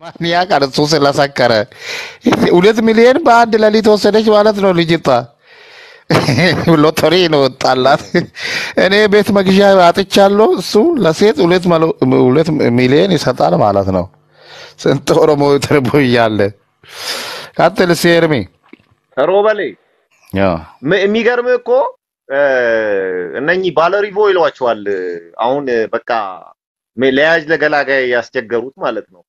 ማንያ ቃል እሱ ስለሰከረ 2 ሚሊዮን በአንድ ሌሊት ወሰደች ማለት ነው ልጅቷ። ሎተሪ ነው ወጣላት። እኔ ቤት መግዣ አጥቻለሁ እሱ ለሴት 2 ሚሊዮን ይሰጣል ማለት ነው። ስንት ኦሮሞ ተርቦያለ። ቀጥል ሲርሚ ሮበሌ የሚገርም እኮ እነኚህ ባለሪቮ ይሏቸዋል። አሁን በቃ ለያጅ ለገላጋይ ያስቸገሩት ማለት ነው።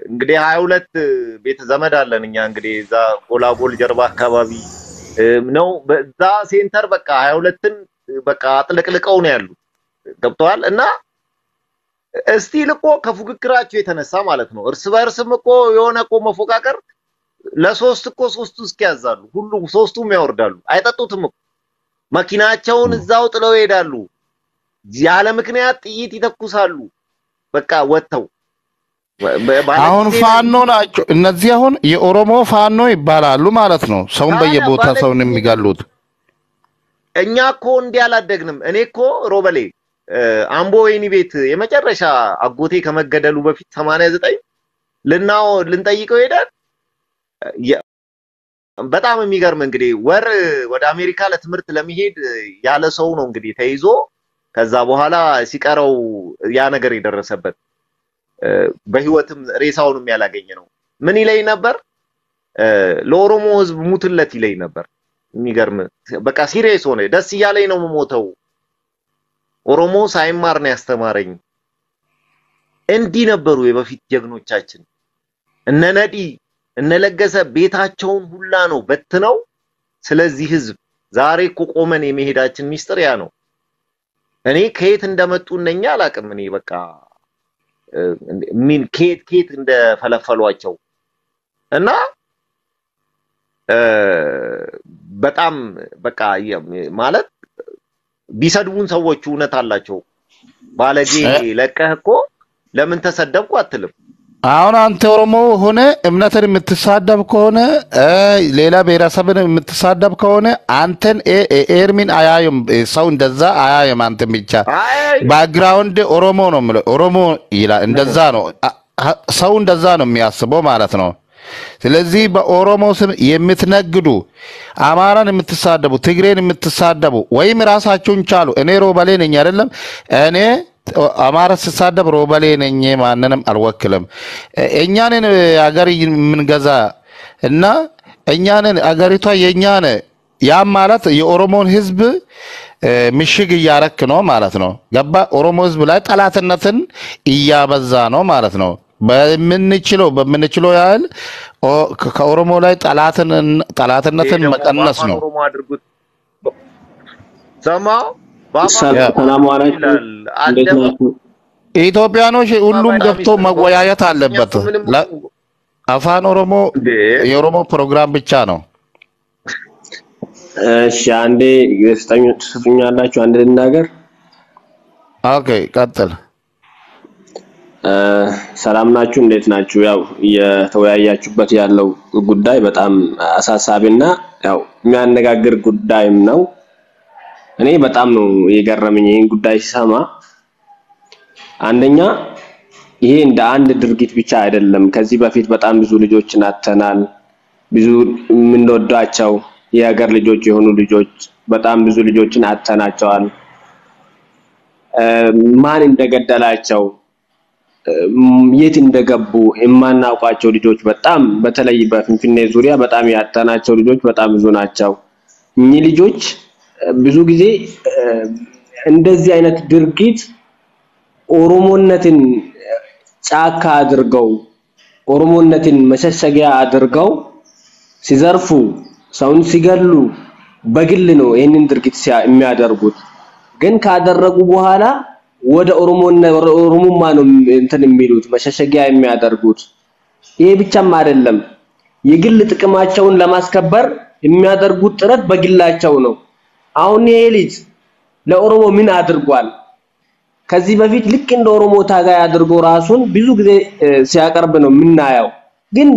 እንግዲህ 22 ቤተ ዘመድ አለን እኛ እንግዲህ እዛ ጎላጎል ጀርባ አካባቢ ነው በዛ ሴንተር በቃ 22ን በቃ አጥልቅልቀው ነው ያሉት ገብተዋል። እና እስቲል እኮ ከፉክክራቸው የተነሳ ማለት ነው እርስ በእርስም እኮ የሆነ እኮ መፎካከር ለሶስት እኮ ሶስቱ እስኪያዛሉ ሁሉም ሶስቱም ያወርዳሉ። አይጠጡትም እኮ መኪናቸውን እዛው ጥለው ይሄዳሉ። ያለ ምክንያት ጥይት ይተኩሳሉ። በቃ ወጥተው አሁን ፋኖ ናቸው እነዚህ። አሁን የኦሮሞ ፋኖ ይባላሉ ማለት ነው። ሰውን በየቦታ ሰውን የሚጋሉት እኛ እኮ እንዲያላደግንም እኔ እኮ ሮበሌ አምቦ ወይኒ ቤት የመጨረሻ አጎቴ ከመገደሉ በፊት 89 ልንጠይቀው ሄዳል። በጣም የሚገርም እንግዲህ ወር ወደ አሜሪካ ለትምህርት ለመሄድ ያለ ሰው ነው እንግዲህ ተይዞ ከዛ በኋላ ሲቀረው ያ ነገር የደረሰበት በህይወትም ሬሳውንም ያላገኘ ነው። ምን ይለይ ነበር? ለኦሮሞ ህዝብ ሙትለት ይለይ ነበር። የሚገርም በቃ ሲሪየስ ሆነ። ደስ ይያለኝ ነው መሞተው ኦሮሞ ሳይማር ነው ያስተማረኝ። እንዲህ ነበሩ የበፊት ጀግኖቻችን። እነነዲ እነለገሰ ቤታቸውን ሁላ ነው በትነው ስለዚህ ህዝብ ዛሬ እኮ ቆመን የመሄዳችን ሚስጥር ያ ነው። እኔ ከየት እንደመጡ እነኛ አላቅም። እኔ በቃ ምን ከየት እንደፈለፈሏቸው እና በጣም በቃ ማለት ቢሰድቡን ሰዎች እውነት አላቸው። ባለጌ ለቀህ እኮ ለምን ተሰደብኩ አትልም። አሁን አንተ ኦሮሞ ሆነ እምነትን የምትሳደብ ከሆነ ሌላ ብሔረሰብን የምትሳደብ ከሆነ አንተን ኤርሚን አያዩም። ሰው እንደዛ አያዩም። አንተ ብቻ ባክግራውንድ ኦሮሞ ነው ማለት ኦሮሞ ይላል። እንደዛ ነው ሰው እንደዛ ነው የሚያስበው ማለት ነው። ስለዚህ በኦሮሞ ስም የምትነግዱ አማራን የምትሳደቡ ትግሬን የምትሳደቡ ወይም ራሳችሁን ቻሉ። እኔ ሮበሌ ነኝ አይደለም እኔ አማራ ሲሳደብ ሮበሌ ነኝ ማንንም አልወክልም። እኛንን አገር ምንገዛ እና እኛንን አገሪቷ የኛን ያ ማለት የኦሮሞን ህዝብ ምሽግ ያረክ ነው ማለት ነው። ገባ? ኦሮሞ ህዝብ ላይ ጠላትነትን እያበዛ ነው ማለት ነው። በምንችለው ያህል ከኦሮሞ ላይ ጠላትነትን መቀነስ ነው። ሰማው ሰላም አለይኩም ኢትዮጵያኖች ሁሉም ገብቶ መወያየት አለበት። አፋን ኦሮሞ የኦሮሞ ፕሮግራም ብቻ ነው። እሺ አንዴ ስጡኛላችሁ አንድ ልናገር። ኦኬ ቀጥል። ሰላም ናችሁ እንዴት ናችሁ? ያው የተወያያችሁበት ያለው ጉዳይ በጣም አሳሳቢና ያው የሚያነጋግር ጉዳይም ነው። እኔ በጣም ነው የገረመኝ ይሄን ጉዳይ ሲሰማ። አንደኛ ይሄ እንደ አንድ ድርጊት ብቻ አይደለም። ከዚህ በፊት በጣም ብዙ ልጆችን አተናል። ብዙ ምንወዳቸው የሀገር ልጆች የሆኑ ልጆች በጣም ብዙ ልጆችን አተናቸዋል። ማን እንደገደላቸው የት እንደገቡ የማናውቃቸው ልጆች በጣም በተለይ በፍንፍኔ ዙሪያ በጣም ያተናቸው ልጆች በጣም ብዙ ናቸው። እኚህ ልጆች ብዙ ጊዜ እንደዚህ አይነት ድርጊት ኦሮሞነትን ጫካ አድርገው ኦሮሞነትን መሸሸጊያ አድርገው ሲዘርፉ ሰውን ሲገሉ በግል ነው ይሄንን ድርጊት የሚያደርጉት። ግን ካደረጉ በኋላ ወደ ኦሮሞማ ነው እንትን የሚሉት መሸሸጊያ የሚያደርጉት። ይሄ ብቻም አይደለም የግል ጥቅማቸውን ለማስከበር የሚያደርጉት ጥረት በግላቸው ነው። አሁን ይሄ ልጅ ለኦሮሞ ምን አድርጓል? ከዚህ በፊት ልክ እንደ ኦሮሞ ታጋይ አድርጎ ራሱን ብዙ ጊዜ ሲያቀርብ ነው ምናየው። ግን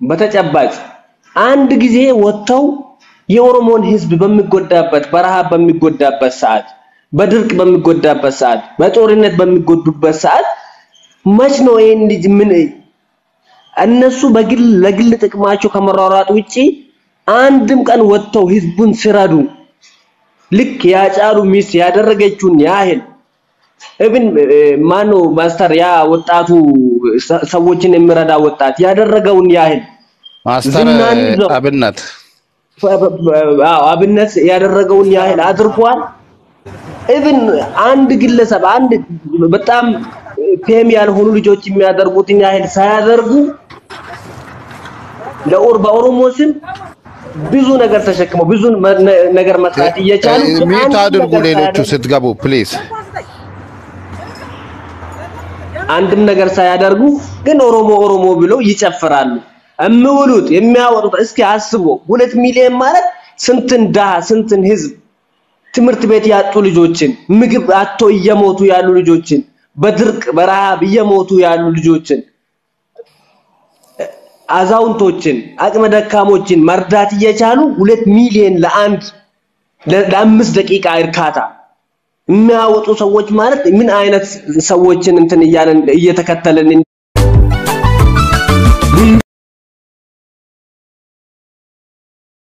በተጨባጭ አንድ ጊዜ ወጥተው የኦሮሞን ህዝብ በሚጎዳበት በረሃብ በሚጎዳበት ሰዓት በድርቅ በሚጎዳበት ሰዓት በጦርነት በሚጎዱበት ሰዓት መች ነው ይሄን ልጅ ምን እነሱ በግል ለግል ጥቅማቸው ከመራራጥ ውጪ አንድም ቀን ወጥተው ህዝቡን ሲረዱ ልክ ያጫሉ ሚስ ያደረገችውን ያህል እብን ማኑ ማስተር ያ ወጣቱ ሰዎችን የሚረዳ ወጣት ያደረገውን ያህል ማስተር አብነት ያደረገውን ያህል አድርጓል እብን አንድ ግለሰብ አንድ በጣም ፌም ያልሆኑ ልጆች የሚያደርጉትን ያህል ሳያደርጉ ለኦሮሞ ስም ብዙ ነገር ተሸክመው ብዙ ነገር መስራት እየቻሉ ሚት አድርጉ ሌሎቹ ስትገቡ ፕሊዝ አንድም ነገር ሳያደርጉ ግን ኦሮሞ ብለው ይጨፍራሉ እምውሉት የሚያወጡት እስኪ አስቡ 2 ሚሊዮን ማለት ስንትን ህዝብ ትምርት ቤት ያጡ ልጆችን ምግብ አጥቶ እየሞቱ ያሉ ልጆችን በድርቅ በረሃብ እየሞቱ ያሉ ልጆችን አዛውንቶችን አቅመ ደካሞችን መርዳት እየቻሉ 2 ሚሊዮን ለ5 ደቂቃ እርካታ የሚያወጡ ሰዎች ማለት ምን አይነት ሰዎችን እንትን እያለን እየተከተለን